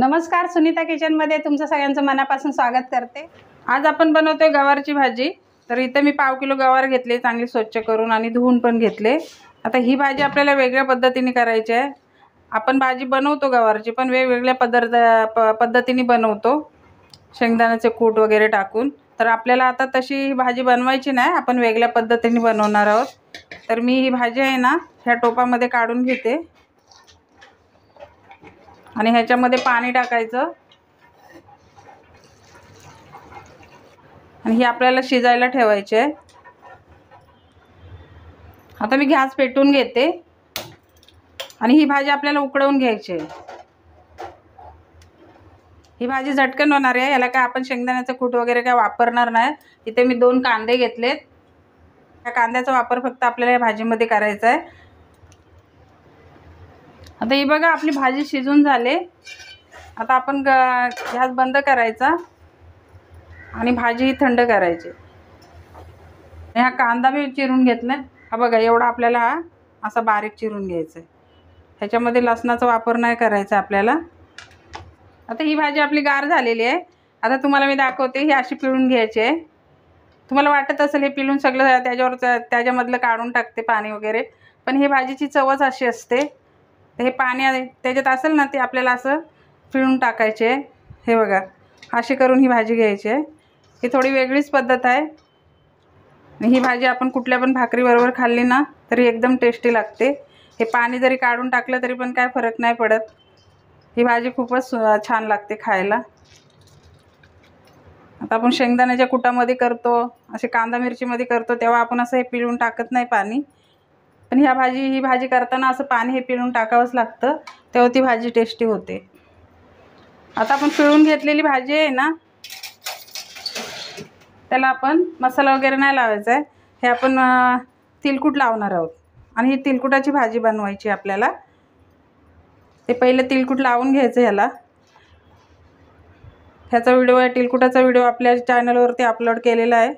नमस्कार, सुनीता किचनमध्ये तुमचं सगळ्यांचं मनापासून स्वागत करते। आज आपण बनवतोय गवारची भाजी। तर इथे मी पाव किलो गवार घेतले, चांगली स्वच्छ करून आणि धुवून पण घेतले। आता ही भाजी आपल्याला वेगळ्या पद्धतीने करायची आहे। आपण भाजी बनवतो गवारची, पण वेगवेगळ्या पद्धतीने बनवतो, शेंगदाण्याचे कूट वगैरे टाकून। तर आपल्याला आता तशी भाजी बनवायची नाही, आपण वेगळ्या पद्धतीने बनवणार आहोत। तर मी ही भाजी आहे ना ह्या टोपामध्ये काढून घेते आणि ह्याच्यामध्ये पाणी टाकायचं आणि ही आपल्याला शिजायला ठेवायची आहे। आता मी गॅस पेटवून घेते आणि ही भाजी आपल्याला उकळवून घ्यायची आहे। ही भाजी झटकन होणार आहे, याला काय आपण शेंगदाण्याचा कूट वगैरे काय वापरणार नाही। इथे मी 2 कांदे घेतलेत, त्या कांद्याचा वापर फक्त आपल्याला या भाजीमध्ये करायचा आहे। आता ही बघा आपली भाजी शिजून झाले। आता आपण गॅस बंद करायचा आणि भाजी थंड करायची। हा कांदा मी चिरून घेतला, हा बघा एवढा आपल्याला हा असा बारीक चिरून घ्यायचा आहे। ह्याच्यामध्ये लसणाचा वापर नाही करायचा आपल्याला। आता ही भाजी आपली गार झालेली आहे। आता तुम्हाला मी दाखवते, ही अशी पिळून घ्यायची आहे। तुम्हाला वाटत असेल हे पिळून सगळं त्याच्यामधलं काढून टाकते पाणी वगैरे, पण ही भाजीची चवच अशी असते। तर हे पाणी त्याच्यात असेल ना, ते आपल्याला असं पिळून टाकायचे। हे बघा अशी करून ही भाजी घ्यायची आहे। ही थोडी वेगळीच पद्धत आहे। ही भाजी आपण कुठल्या पण भाकरीबरोबर खाल्ली ना तरी एकदम टेस्टी लागते। हे पाणी जरी काढून टाकलं तरी पण काय फरक नाही पडत। ही भाजी खूपच छान लागते खायला। आता आपण शेंगदाण्याच्या कुटामध्ये करतो, असे कांदा मिरचीमध्ये करतो, तेव्हा आपण असं हे पिळून टाकत नाही पाणी। पण ही भाजी करताना असं पाणी हे पिळून टाकावंच लागतं, तेव्हा ती भाजी टेस्टी होते। आता आपण पिळून घेतलेली भाजी आहे ना, त्याला आपण मसाला वगैरे नाही लावायचा आहे। हे आपण तिलकुट लावणार आहोत आणि ही तिलकुटाची भाजी बनवायची आपल्याला। ते पहिले तिलकुट लावून घ्यायचं ह्याला। ह्याचा व्हिडिओ आहे, तिलकुटाचा व्हिडिओ आपल्या चॅनलवरती अपलोड केलेला आहे।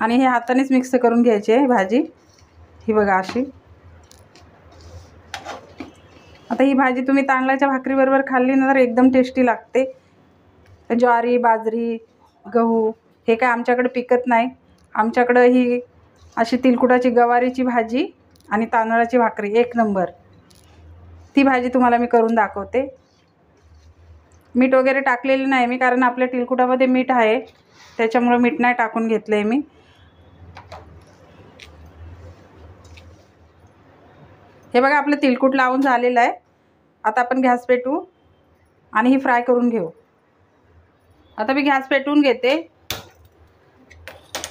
आणि हे हातानेच मिक्स करून घ्यायची आहे भाजी, ही बघा अशी। आता ही भाजी तुम्ही तांदळाच्या भाकरीबरोबर खाल्ली ना तर एकदम टेस्टी लागते। ज्वारी, बाजरी, गहू हे काय आमच्याकडे पिकत नाही। आमच्याकडे ही अशी तिलकुटाची गवारीची भाजी आणि तांदळाची भाकरी एक नंबर। ती भाजी तुम्हाला मी करून दाखवते। मीठ वगैरे टाकलेलं नाही मी, कारण आपल्या तिलकुटामध्ये मीठ आहे, त्याच्यामुळे मीठ नाही टाकून घेतलंय मी। हे बघा आपलं तिलकुट लावून झालेलं आहे। आता आपण गॅस पेटवू आणि ही फ्राय करून घेऊ। आता मी गॅस पेटवून घेते,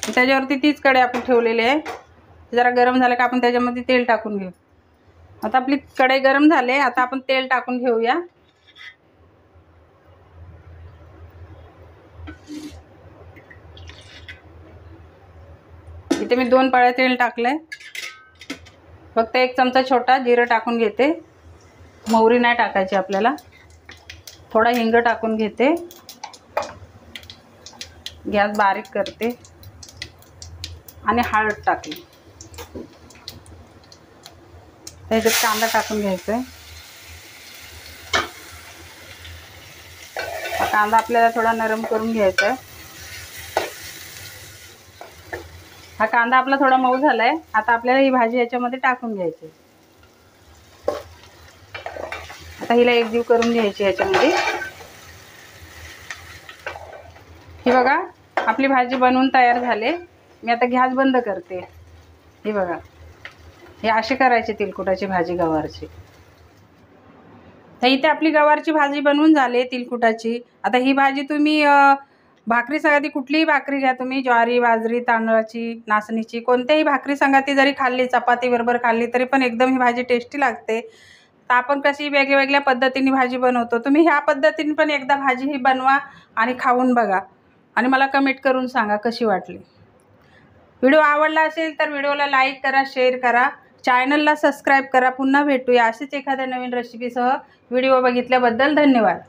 त्याच्यावरती तीच कढई आपण ठेवलेली आहे। जरा गरम झालं का आपण त्याच्यामध्ये तेल टाकून घेऊ। आता आपली कढई गरम झाले, आता आपण तेल टाकून घेऊया। इथे मी 2 पळ्या तेल टाकले, फक्त 1 चमचा छोटा जिरं टाकून घेते। मोहरी नाही टाकायची आपल्याला। थोडा हिंग टाकून घेते, गॅस बारीक करते आणि हळद टाकली। त्याच्यात कांदा टाकून घ्यायचा आहे। कांदा आपल्याला थोडा नरम करून घ्यायचा आहे। हा कांदा आपला थोडा मऊ झालाय, आता आपल्याला ही भाजी याच्यामध्ये टाकून घ्यायची। आता हिला एकजीव करून घ्यायची याच्यामध्ये। ही बघा आपली भाजी बनवून तयार झाले। मी आता गॅस बंद करते। हे बघा हे अशी करायची तिलकुटाची भाजी गवारची। तर इथे आपली गवारची भाजी बनवून झाली तिलकुटाची। आता ही भाजी तुम्ही भाकरी संगती कुठलीही भाकरी घ्या तुम्ही, ज्वारी, बाजरी, तांदळाची, नाचणीची, कोणत्याही भाकरी संगती जरी खाल्ली, चपाती बरोबर खाल्ली तरी पण एकदम ही भाजी टेस्टी लागते। तर आपण कशी वेगवेगळ्या पद्धतीने भाजी बनवतो, तुम्ही ह्या पद्धतीने पण एकदा भाजी ही बनवा आणि खाऊन बघा आणि मला कमेंट करून सांगा कशी वाटली। व्हिडिओ आवडला असेल तर व्हिडिओला लाईक करा, शेअर करा, चॅनलला सबस्क्राईब करा। पुन्हा भेटूया अशीच एखाद्या नवीन रेसिपीसह। व्हिडिओ बघितल्याबद्दल धन्यवाद।